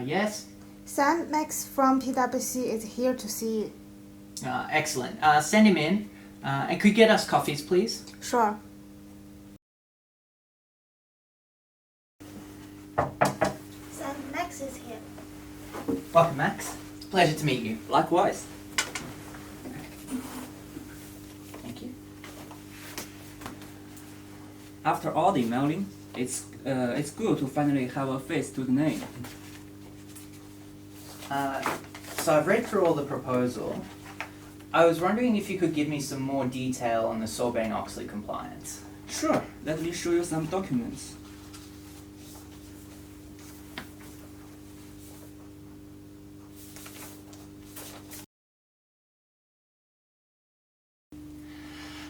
Yes? Sam Max from PwC is here to see you. Excellent. Send him in. And could you get us coffees, please? Sure. Sam Max is here. Welcome, Max. Pleasure to meet you. Likewise. Thank you. After all the emailing, it's good to finally have a face to the name. So I've read through all the proposal. I was wondering if you could give me some more detail on the Sarbanes-Oxley compliance. Sure, let me show you some documents.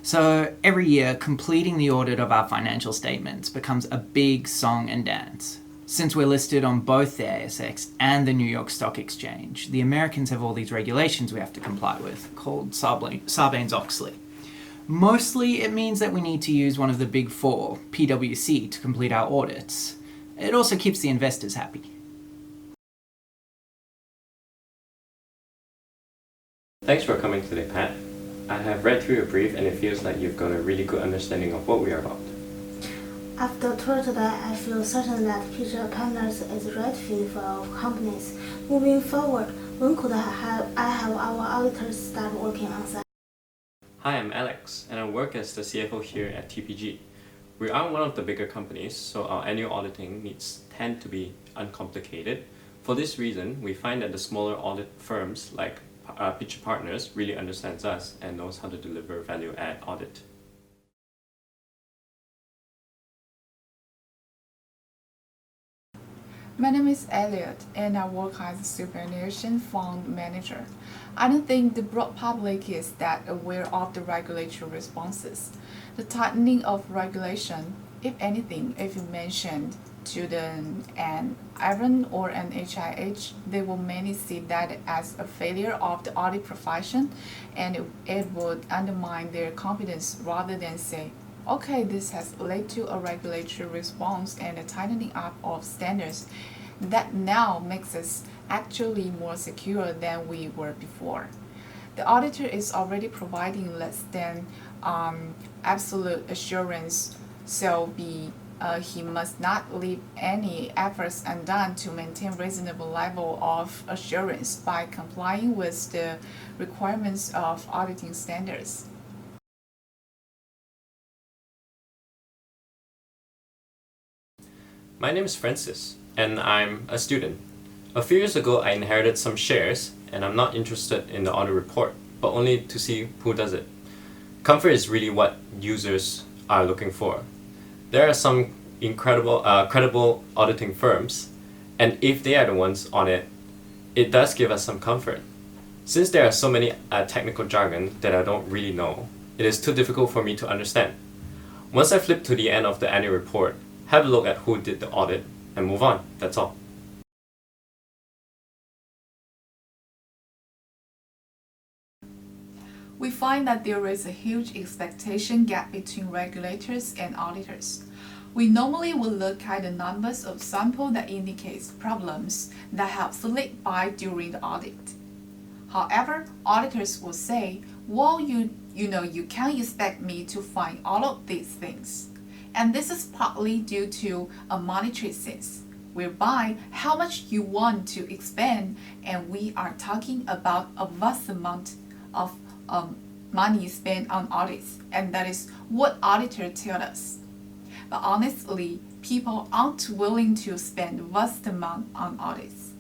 So every year, completing the audit of our financial statements becomes a big song and dance. Since we're listed on both the ASX and the New York Stock Exchange, the Americans have all these regulations we have to comply with, called Sarbanes-Oxley. Mostly it means that we need to use one of the big four, PwC, to complete our audits. It also keeps the investors happy. Thanks for coming today, Pat. I have read through your brief and it feels like you've got a really good understanding of what we are about. After a tour today, I feel certain that future partners is the right fit for our companies. Moving forward, when could I have our auditors start working on site? Hi, I'm Alex, and I work as the CFO here at TPG. We are one of the bigger companies, so our annual auditing needs tend to be uncomplicated. For this reason, we find that the smaller audit firms like Future Partners really understands us and knows how to deliver value-add audit. My name is Elliot, and I work as a superannuation fund manager. I don't think the broad public is that aware of the regulatory responses. The tightening of regulation, if anything, if you mentioned to an Iran or an HIH, they will mainly see that as a failure of the audit profession, and it would undermine their confidence rather than say, okay, this has led to a regulatory response and a tightening up of standards that now makes us actually more secure than we were before. The auditor is already providing less than absolute assurance, so he must not leave any efforts undone to maintain reasonable level of assurance by complying with the requirements of auditing standards. My name is Francis, and I'm a student. A few years ago, I inherited some shares, and I'm not interested in the audit report, but only to see who does it. Comfort is really what users are looking for. There are some credible auditing firms, and if they are the ones on it, it does give us some comfort. Since there are so many technical jargon that I don't really know, it is too difficult for me to understand. Once I flip to the end of the annual report, have a look at who did the audit, and move on. That's all. We find that there is a huge expectation gap between regulators and auditors. We normally will look at the numbers of sample that indicates problems that have slipped by during the audit. However, auditors will say, well, you can't expect me to find all of these things. And this is partly due to a monetary sense, whereby how much you want to expand, and we are talking about a vast amount of money spent on audits, and that is what auditors tell us. But honestly, people aren't willing to spend vast amount on audits.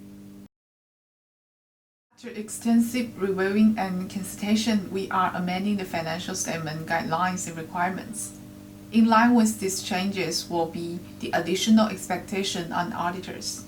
After extensive reviewing and consultation, we are amending the financial statement guidelines and requirements. In line with these changes will be the additional expectation on auditors.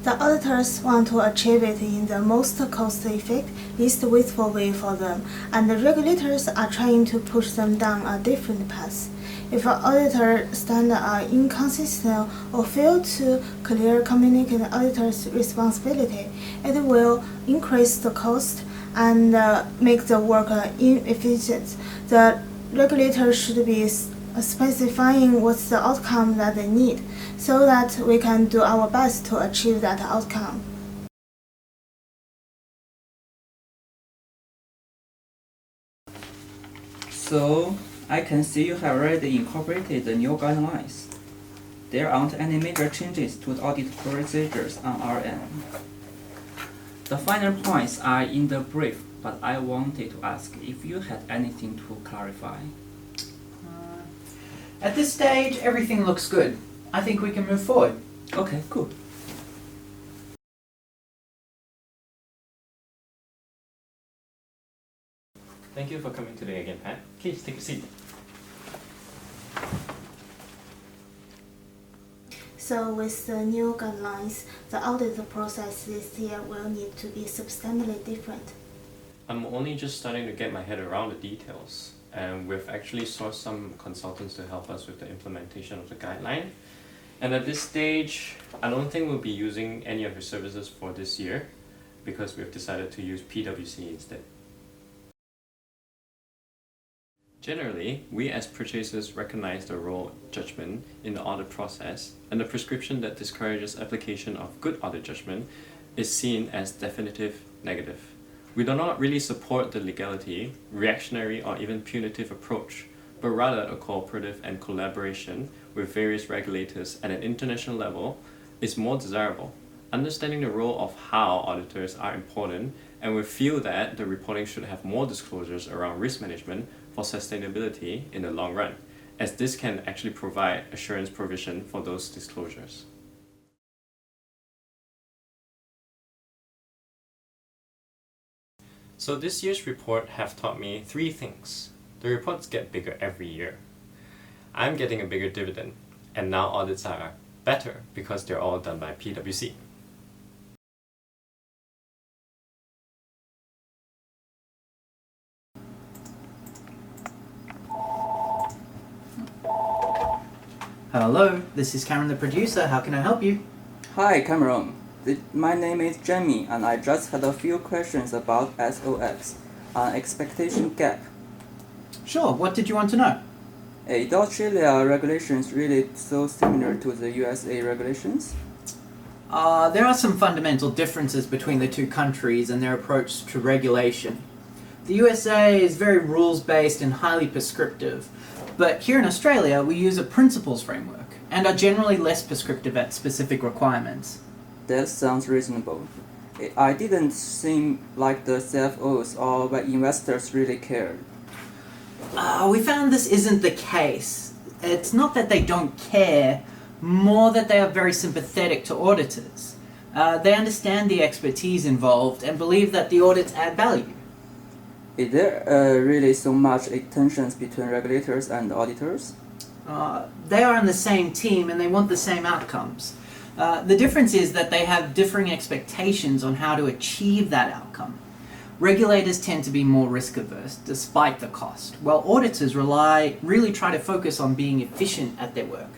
The auditors want to achieve it in the most cost-effective, least wasteful way for them, and the regulators are trying to push them down a different path. If an auditor stands inconsistent or fail to clearly communicate the auditor's responsibility, it will increase the cost and make the work inefficient. The regulator should be specifying what's the outcome that they need, so that we can do our best to achieve that outcome. So, I can see you have already incorporated the new guidelines. There aren't any major changes to the audit procedures on our end. The final points are in the brief, but I wanted to ask if you had anything to clarify. At this stage, everything looks good. I think we can move forward. Okay, cool. Thank you for coming today again, Pat. Please take a seat. So with the new guidelines, the audit process this year will need to be substantially different. I'm only just starting to get my head around the details, and we've actually sourced some consultants to help us with the implementation of the guideline. And at this stage, I don't think we'll be using any of your services for this year because we've decided to use PwC instead. Generally, we as purchasers recognize the role of judgment in the audit process, and the prescription that discourages application of good audit judgment is seen as definitive negative. We do not really support the legality, reactionary, or even punitive approach, but rather a cooperative and collaboration with various regulators at an international level is more desirable. Understanding the role of how auditors are important, and we feel that the reporting should have more disclosures around risk management for sustainability in the long run, as this can actually provide assurance provision for those disclosures. So this year's report have taught me 3 things. The reports get bigger every year. I'm getting a bigger dividend, and now audits are better because they're all done by PwC. Hello, this is Cameron the producer. How can I help you? Hi, Cameron. My name is Jamie, and I just had a few questions about SOX, an expectation gap. Sure, what did you want to know? The Australia regulations really so similar to the USA regulations? There are some fundamental differences between the two countries and their approach to regulation. The USA is very rules-based and highly prescriptive, but here in Australia we use a principles framework and are generally less prescriptive at specific requirements. That sounds reasonable. I didn't seem like the CFOs or the investors really cared. We found this isn't the case. It's not that they don't care, more that they are very sympathetic to auditors. They understand the expertise involved and believe that the audits add value. Is there really so much tensions between regulators and auditors? They are on the same team and they want the same outcomes. The difference is that they have differing expectations on how to achieve that outcome. Regulators tend to be more risk averse despite the cost, while auditors really try to focus on being efficient at their work.